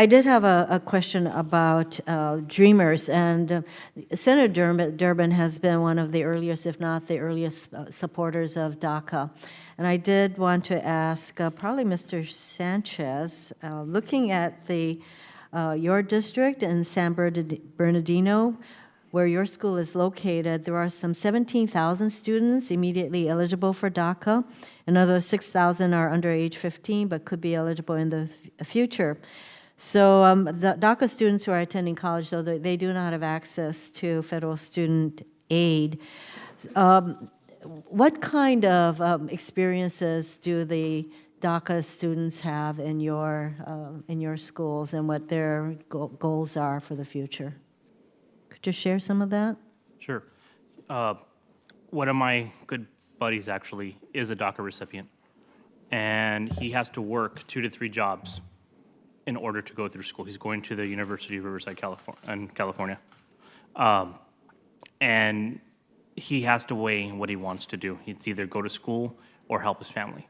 I did have a question about Dreamers, and Senator Durbin has been one of the earliest, if not the earliest, supporters of DACA. And I did want to ask probably Mr. Sanchez, looking at your district in San Bernardino, where your school is located, there are some 17,000 students immediately eligible for DACA. Another 6,000 are under age 15 but could be eligible in the future. So the DACA students who are attending college, though, they do not have access to federal student aid. What kind of experiences do the DACA students have in your schools, and what their goals are for the future? Could you share some of that? Sure. One of my good buddies actually is a DACA recipient, and he has to work 2 to 3 jobs in order to go through school. He's going to the University of Riverside, California. And he has to weigh what he wants to do. It's either go to school or help his family,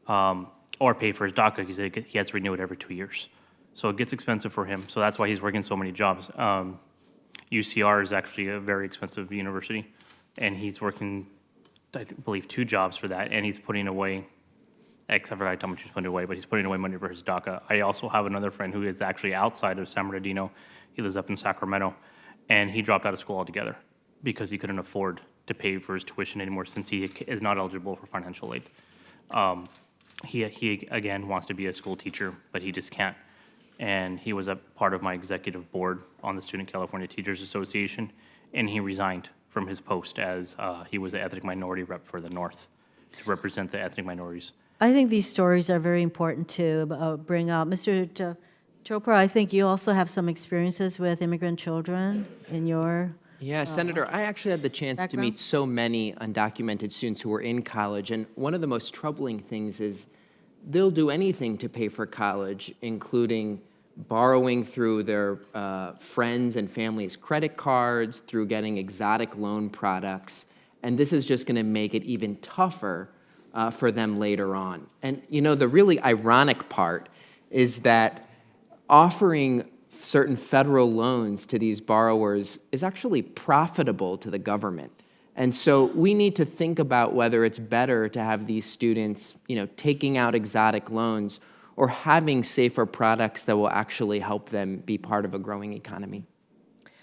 or pay for his DACA, because he has to renew it every 2 years. So it gets expensive for him. So that's why he's working so many jobs. UCR is actually a very expensive university, and he's working, I believe, 2 jobs for that, and he's putting away, I forgot how much he's putting away, but he's putting away money for his DACA. I also have another friend who is actually outside of San Bernardino. He lives up in Sacramento, and he dropped out of school altogether because he couldn't afford to pay for his tuition anymore, since he is not eligible for financial aid. He again wants to be a school teacher, but he just can't. And he was a part of my executive board on the Student California Teachers Association, and he resigned from his post as he was the ethnic minority rep for the North to represent the ethnic minorities. I think these stories are very important to bring up. Mr. Chopra, I think you also have some experiences with immigrant children in your Yeah, Senator, I actually had the chance to meet so many undocumented students who were in college, and one of the most troubling things is they'll do anything to pay for college, including borrowing through their friends and families' credit cards, through getting exotic loan products, and this is just going to make it even tougher for them later on. And you know, the really ironic part is that offering certain federal loans to these borrowers is actually profitable to the government. And so we need to think about whether it's better to have these students, you know, taking out exotic loans or having safer products that will actually help them be part of a growing economy.